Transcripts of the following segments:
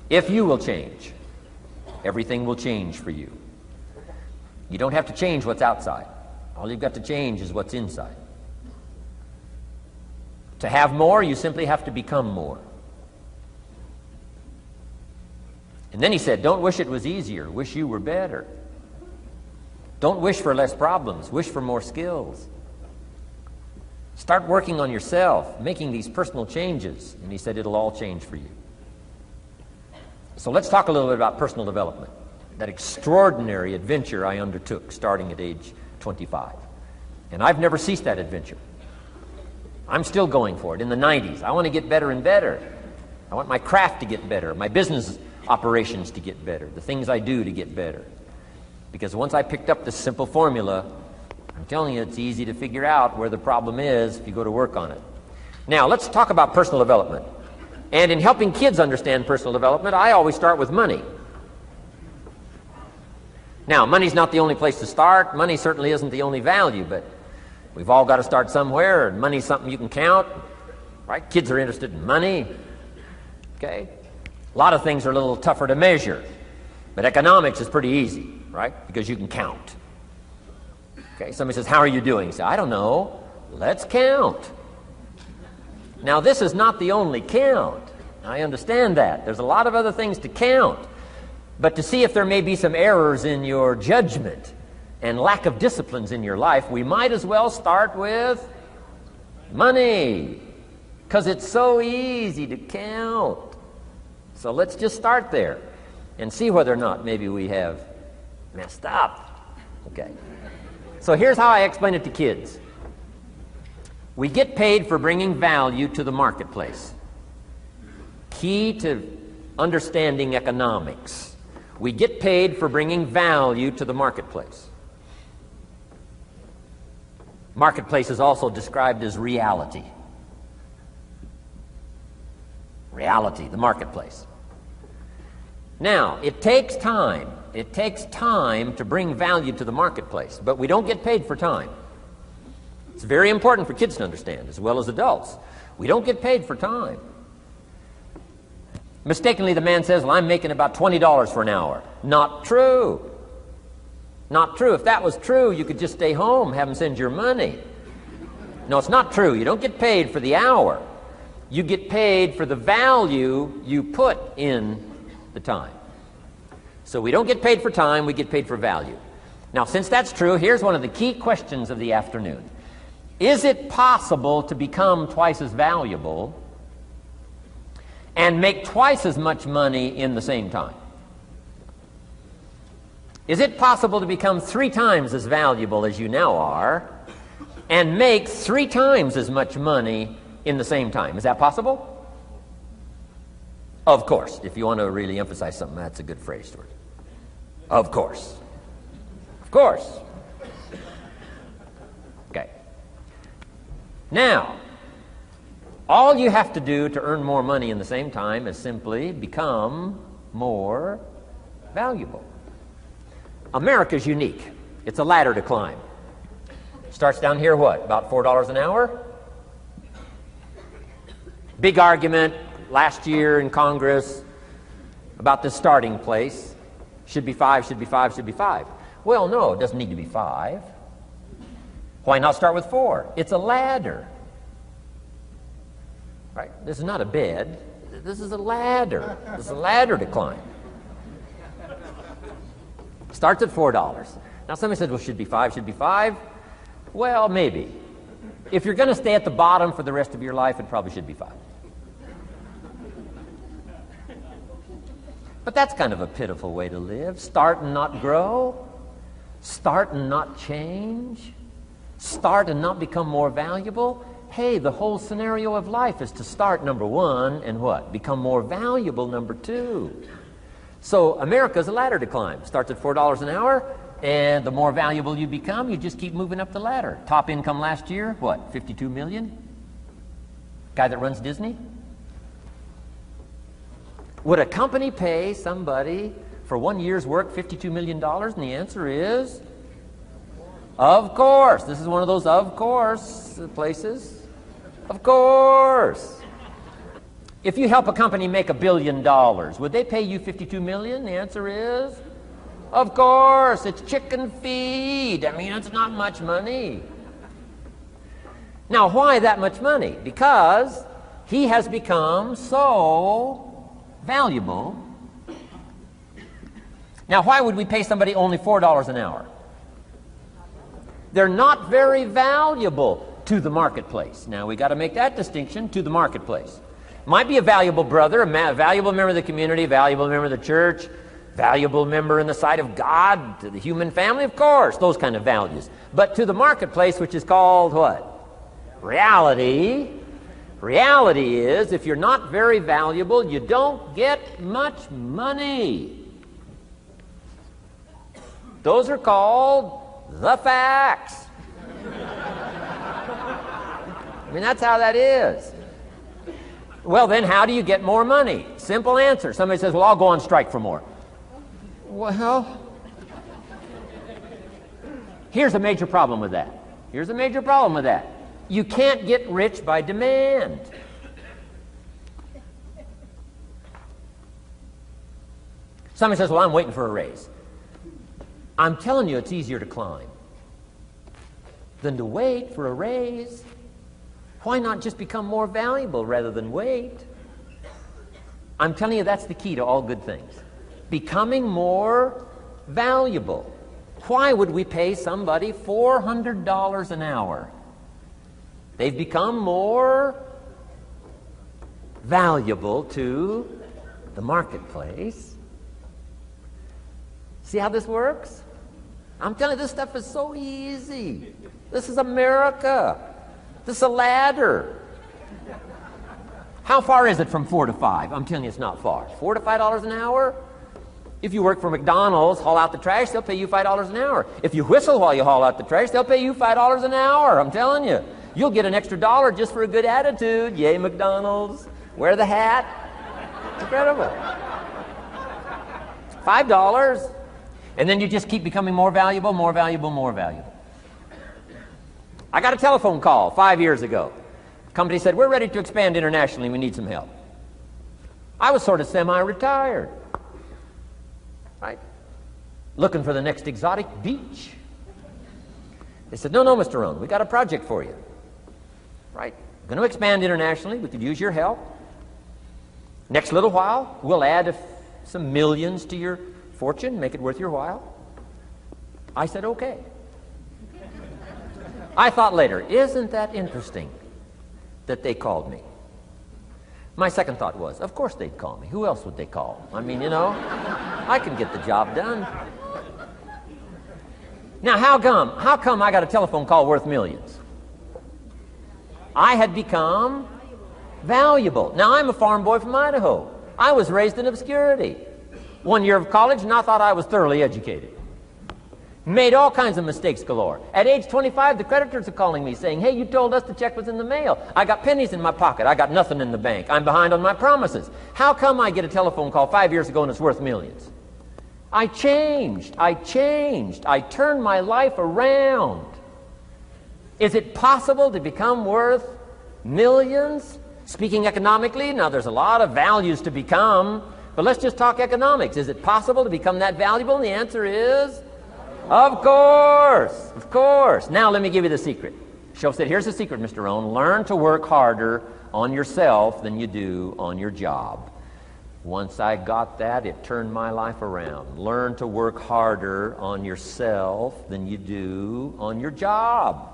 If you will change, everything will change for you. You don't have to change what's outside. All you've got to change is what's inside. To have more, you simply have to become more. And then he said, don't wish it was easier. Wish you were better. Don't wish for less problems. Wish for more skills. Start working on yourself, making these personal changes. And he said, it'll all change for you. So let's talk a little bit about personal development. That extraordinary adventure I undertook starting at age 25. And I've never ceased that adventure. I'm still going for it. In the 90s, I want to get better and better. I want my craft to get better, my business operations to get better, the things I do to get better. Because once I picked up this simple formula, I'm telling you, it's easy to figure out where the problem is if you go to work on it. Now, let's talk about personal development. And in helping kids understand personal development, I always start with money. Now, money's not the only place to start. Money certainly isn't the only value, but we've all got to start somewhere, and money's something you can count, right? Kids are interested in money, okay? A lot of things are a little tougher to measure, but economics is pretty easy, right? Because you can count. Okay, somebody says, how are you doing? You say, I don't know. Let's count. Now, this is not the only count. I understand that. There's a lot of other things to count. But to see if there may be some errors in your judgment and lack of disciplines in your life, we might as well start with money, because it's so easy to count. So let's just start there and see whether or not maybe we have messed up. Okay. So here's how I explain it to kids. We get paid for bringing value to the marketplace. Key to understanding economics. We get paid for bringing value to the marketplace. Marketplace is also described as reality. Reality, the marketplace. Now, it takes time. It takes time to bring value to the marketplace, but we don't get paid for time. It's very important for kids to understand, as well as adults. We don't get paid for time. Mistakenly, the man says, well, I'm making about $20 for an hour. Not true. Not true. If that was true, you could just stay home, have them send your money. No, it's not true. You don't get paid for the hour. You get paid for the value you put in the time. So we don't get paid for time, we get paid for value. Now, since that's true, here's one of the key questions of the afternoon. Is it possible to become twice as valuable and make twice as much money in the same time? Is it possible to become 3 times as valuable as you now are and make 3 times as much money in the same time? Is that possible? Of course. If you want to really emphasize something, that's a good phrase, Stuart. Of course. Of course. Okay. Now, all you have to do to earn more money in the same time is simply become more valuable. America's unique. It's a ladder to climb. Starts down here, what, about $4 an hour? Big argument last year in Congress about the starting place. Should be 5, should be 5, should be 5. Well, no, it doesn't need to be 5. Why not start with 4? It's a ladder. Right? This is not a bed. This is a ladder. This is a ladder to climb. Starts at $4. Now somebody said, well, should be 5, should be 5. Well, maybe. If you're going to stay at the bottom for the rest of your life, it probably should be 5. But that's kind of a pitiful way to live. Start and not grow. Start and not change. Start and not become more valuable. Hey, the whole scenario of life is to start, number 1, and what? Become more valuable, number 2. So America's a ladder to climb. Starts at $4 an hour, and the more valuable you become, you just keep moving up the ladder. Top income last year, what, 52 million? Guy that runs Disney? Would a company pay somebody for 1 year's work $52 million? And the answer is, of course. This is one of those of course places. Of course. If you help a company make $1 billion, would they pay you $52 million? The answer is, of course, it's chicken feed. I mean, it's not much money. Now, why that much money? Because he has become so valuable. Now, why would we pay somebody only $4 an hour? They're not very valuable to the marketplace. Now, we got to make that distinction, to the marketplace. Might be a valuable brother, a valuable member of the community, valuable member of the church, valuable member in the sight of God, to the human family, of course, those kind of values. But to the marketplace, which is called what? Reality. Reality is, if you're not very valuable, you don't get much money. Those are called the facts. I mean, that's how that is. Well, then, how do you get more money? Simple answer. Somebody says, well, I'll go on strike for more. Well, here's a major problem with that. Here's a major problem with that. You can't get rich by demand. Somebody says, well, I'm waiting for a raise. I'm telling you, it's easier to climb than to wait for a raise. Why not just become more valuable rather than wait? I'm telling you, that's the key to all good things. Becoming more valuable. Why would we pay somebody $400 an hour? They've become more valuable to the marketplace. See how this works? I'm telling you, this stuff is so easy. This is America. This is a ladder. How far is it from 4 to 5? I'm telling you, it's not far. $4 to $5 an hour? If you work for McDonald's, haul out the trash, they'll pay you $5 an hour. If you whistle while you haul out the trash, they'll pay you $5 an hour. I'm telling you. You'll get an extra $1 just for a good attitude. Yay, McDonald's. Wear the hat. It's incredible. $5. And then you just keep becoming more valuable, more valuable, more valuable. I got a telephone call 5 years ago. The company said, we're ready to expand internationally. We need some help. I was sort of semi-retired. Right? Looking for the next exotic beach. They said, no, Mr. Rohn, we got a project for you. Right? Going to expand internationally. We could use your help. Next little while, we'll add some millions to your fortune, make it worth your while. I said, okay. I thought later, isn't that interesting that they called me? My second thought was, of course they'd call me. Who else would they call? I mean, you know, I can get the job done. Now, how come I got a telephone call worth millions? I had become valuable. Now, I'm a farm boy from Idaho. I was raised in obscurity. 1 year of college, and I thought I was thoroughly educated. Made all kinds of mistakes galore. At age 25, the creditors are calling me saying, hey, you told us the check was in the mail. I got pennies in my pocket. I got nothing in the bank. I'm behind on my promises. How come I get a telephone call 5 years ago and it's worth millions? I changed. I turned my life around. Is it possible to become worth millions? Speaking economically, now there's a lot of values to become, but let's just talk economics. Is it possible to become that valuable? And the answer is, of course, of course. Now let me give you the secret. Shoaff said, here's the secret, Mr. Rohn. Learn to work harder on yourself than you do on your job. Once I got that, it turned my life around. Learn to work harder on yourself than you do on your job.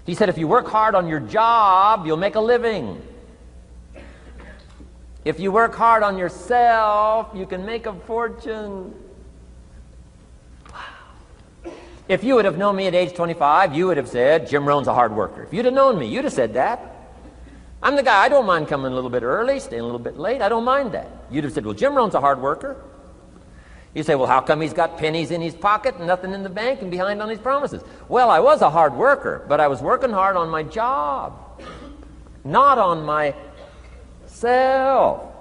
He said, if you work hard on your job, you'll make a living. If you work hard on yourself, you can make a fortune. Wow. If you would have known me at age 25, you would have said, Jim Rohn's a hard worker. If you'd have known me, you'd have said that. I'm the guy, I don't mind coming a little bit early, staying a little bit late. I don't mind that. You'd have said, well, Jim Rohn's a hard worker. You say, well, how come he's got pennies in his pocket and nothing in the bank and behind on his promises? Well, I was a hard worker, but I was working hard on my job, not on myself.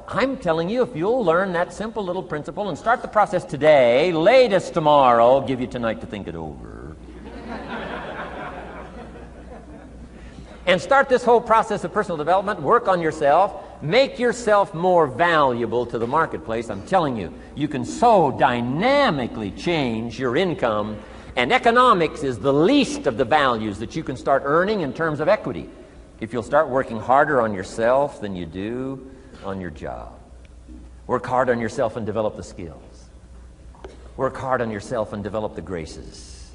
I'm telling you, if you'll learn that simple little principle and start the process today, latest tomorrow, I'll give you tonight to think it over. and start this whole process of personal development. Work on yourself. Make yourself more valuable to the marketplace. I'm telling you, you can so dynamically change your income, and economics is the least of the values that you can start earning in terms of equity if you'll start working harder on yourself than you do on your job. Work hard on yourself and develop the skills. Work hard on yourself and develop the graces.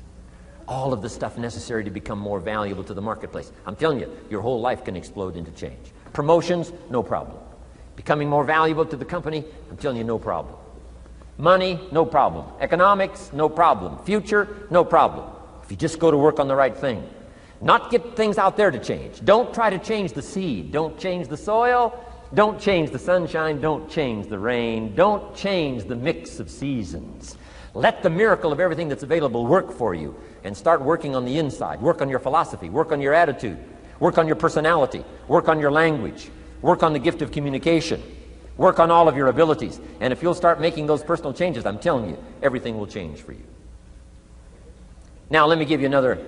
All of the stuff necessary to become more valuable to the marketplace. I'm telling you, your whole life can explode into change. Promotions, no problem. Becoming more valuable to the company, I'm telling you, no problem. Money, no problem. Economics, no problem. Future, no problem. If you just go to work on the right thing. Not get things out there to change. Don't try to change the seed. Don't change the soil. Don't change the sunshine. Don't change the rain. Don't change the mix of seasons. Let the miracle of everything that's available work for you, and start working on the inside. Work on your philosophy. Work on your attitude. Work on your personality. Work on your language. Work on the gift of communication. Work on all of your abilities. And if you'll start making those personal changes, I'm telling you, everything will change for you. Now, let me give you another